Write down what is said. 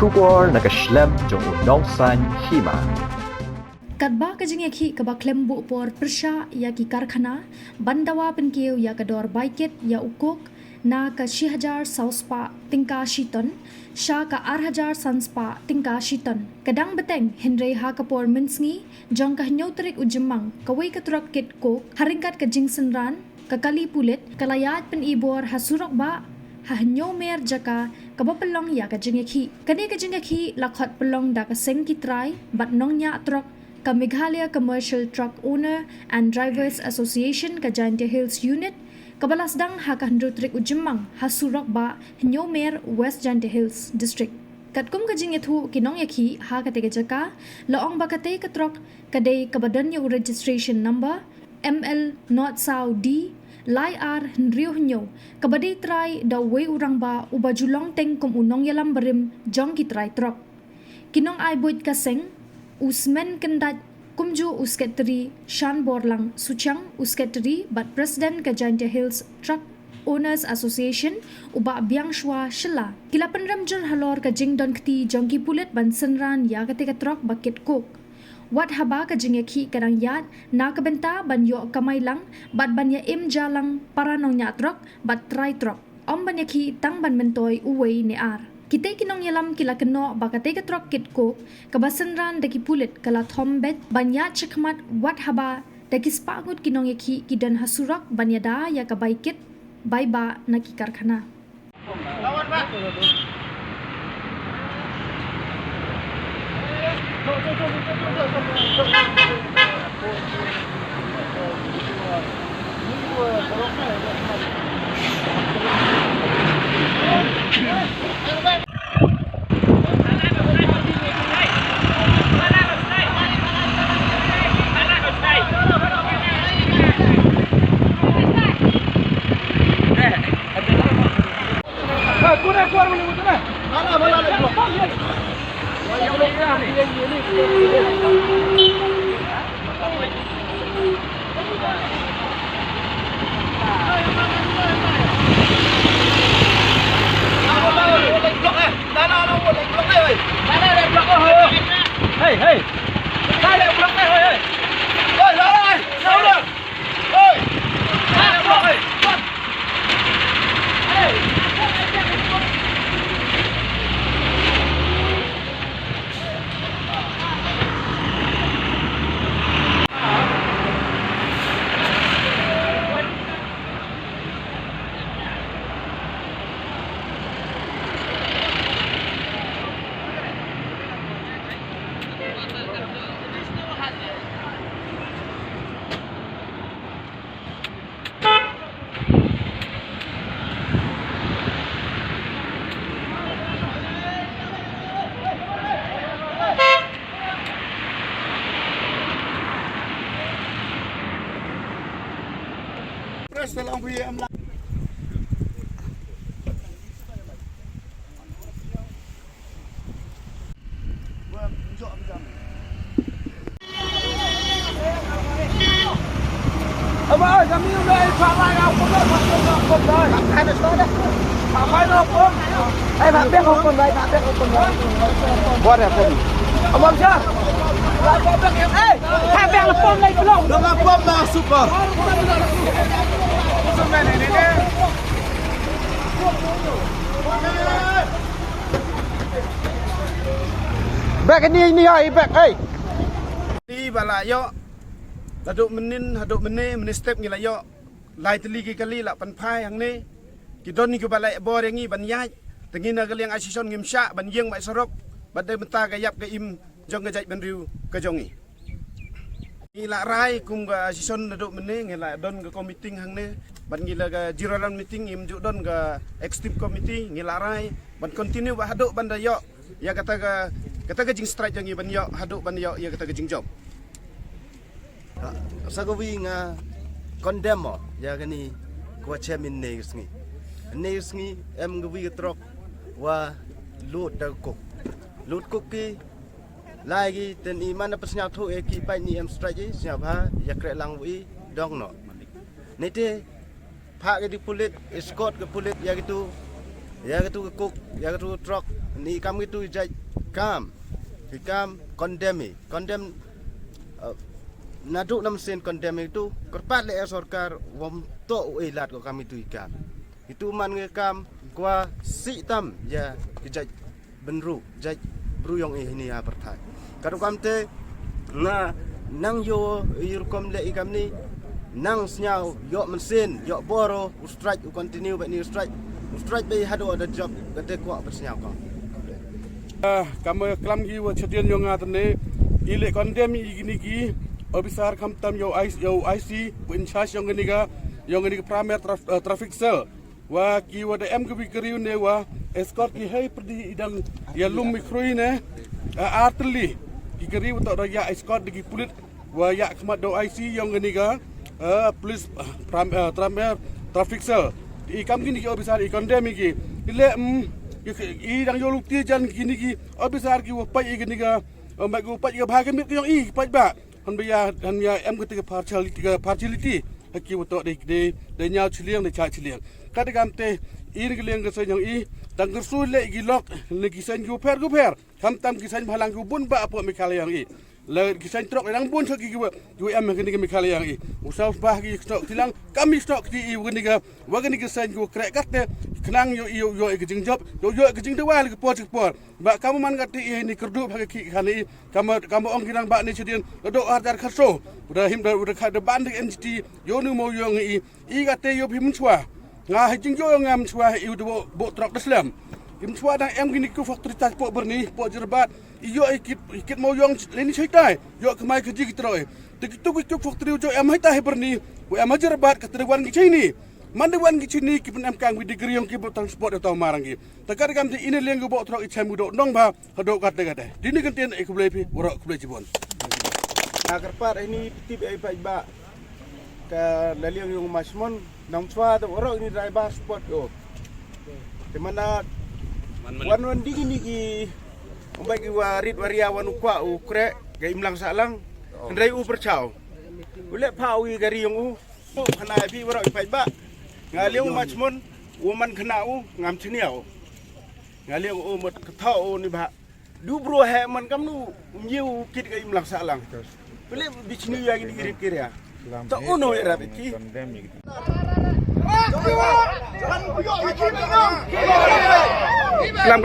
Shubor nakaslem jong unongsan hima. Kadba kajingeki kabaklem bu por persha ya ki karkhana bandawa penkeu ya kador baiket ya ukok na ka 6000 sauspa tingka shiton sha ka 8000 sanspa tingka shiton kadang beteng henry ha kapor minsngi jong ka nyotrik ujemang kawai katrak kit ko haringkat ka jingsenran ka kali pulit kalayat pen ibor hasurok ba hanyo mer jaka kabapelong ya ka jingeki kani ka jingeki lakhot pelong da ka seng kitrai bat nong nya trok ka Meghalaya Commercial Truck Owner and Drivers Association ka Giant Hills Unit kabalasdang ha ka hendrutrik ujemang hasurok ba hanyo mer West Giant Hills District katkum ka jingethu kinong yakhi ha ka tege jaka laong ba ka te ka trok kadai kabadan yo registration number ML Not Sao D Lai ar Henrio Henyo kabadi try da way urang ba ubajulong teng kum unong yalam berim jong ki try trok kinong ay buit kaseng Usman kendat kumju usketri Shan Borlang Suchang usketri bat President ka Giant Hills Truck Owners Association uba biang shwa shela kilapan ramjal halor ka jingdon kti jongki pulit ban senran ya ketika trok bakit kok wat haba ka jingeki karang yat na kabenta ban yo kamay lang bat ban ya im jalang para nong nya trok bat try trok om ban yaki tang ban mentoy uway ni ar kita kinong yalam kila keno bakate ka trok kit ko kabasenran daki pulit kala thombet banya chekmat wat haba daki spagut kinong yaki kidan hasurak banyada ya ka baikit baiba naki karkhana lawan ba Hey, hey. Đây là block này ơi. Ơi, ra đây. Đâu được. Ơi. Đây là block này. Hey. Tolong PM lah. Ông ơi, kami udah phạm lại không có không rồi. Hai đứa đó. Phạm phải đâu không? Ê, phạm biết không con đây, phạm biết không con đây. Buat ya con. Ông chưa? Là con biết em. Ê, phạm biết là con đây belum. Dengan bom dah super. Back ini ai back ai. Di balayo. Haduk menin step ngilayo. Lai teli kali la panpai yang ni. Kidon ni ke balai bor yang ni ban yai. Tengina kali yang asison ngimsya ban yeng mai sorok. Badai menta gayap ke im jong gajai ban riu ke jongi. Ngila rai kum ga asison haduk menin ngila don ke committee hang ni. Ban ngila ga jiran meeting im juk don ga executive committee ngila rai ban continue ba haduk ban dayo. Ya kata ga jing strike jangi ban yo haduk ban yo ya kata ga jing job. Sagawi nga condemn ya gani ko chairman news ngi em gawi trok wa lut da kok ki lagi ten iman apa senyap thu eki pai ni em strike senyap ha ya kre lang wi dong no nete pha ke di pulit escort ke pulit ya gitu kok ya gitu trok ni kami tu jaj kam condemn naduk nam sen condemn itu kerpat le sarkar wam to elat ko kami tu ikam itu man ngekam kwa si tam ya jaj benru jaj bruyong ini apartheid kadu kamte na nang yo irkom le ikam ni nang snyau yo mesin yo boro strike continue but ni strike be hado ada job kate kwa bersnyau ko kamu kelam gi wa chedian yo ngatne ile condemn igini gi obisar kamtam yo IC in charge yo ngeniga primer traffic cell wa ki wa de em gi kriu ne wa escort ki hay perdi idang ya lum mikroi ne artli ki kriu to ya escort gi pulit wa ya khmat do IC yo ngeniga police primer traffic cell i kam gini ki obisar i condemn gi ile i dang yo lukti jan gini ki obisar ki wa pai gini ga mak go pai ga bhaga mit yo i pai ba han ya em ko tiga partiality ki wa to de nyau chliang de cha chliang ka de kam te i ni liang ga so yang i dang ger su le gi lok le gi san gu per kam tam gi san bhalang gu bun ba apo mi kala yang i le gi san trok dang bun so gi gu em gini mi kala yang i usau bah gi stok tilang kami stok ti i gini ga wa gini gi san gu krek kat de kenang yo ge jing job yo ge jing de wa le por ba kamu man gat ti ni kerdu bagi ki khani kamu ong kinang ba ni chidin do harjar khaso udah him da udah khad ban de entity yo nu mo yo ngi i gat te yo bim chwa nga jing yo ngam chwa i do bo trok deslam im chwa dang em gini ku factory tas po berni po jerbat iyo ikit mo yong leni chaitai yo kemai keji kitroi tikitu ku factory jo em hai tai berni ku em jerbat katerwan gi chini mandewan gi chini ki pen em kang wi degree yong ki bo transport atau marangi takar kam ti ine leng bo trok ichai mudo nong ba hado kat de dini kenten e kublepi worok kuble jibon agar par ini tip ai ba ka laliang yung masmon nang chwa to oro ini driver sport yo di mana wan dingin iki umbai ki warit wariawan ukwa ukre ga imlang salang ndai u perchau ule phawi gari yung u khana bi waro pai ba ngaliang masmon woman khana u ngam chniao ngaliang u mot thau ni ba du bro he man kam nu nyiu kit ga imlang salang ule di chni ya gini kiri ya ta uno era biki Kelam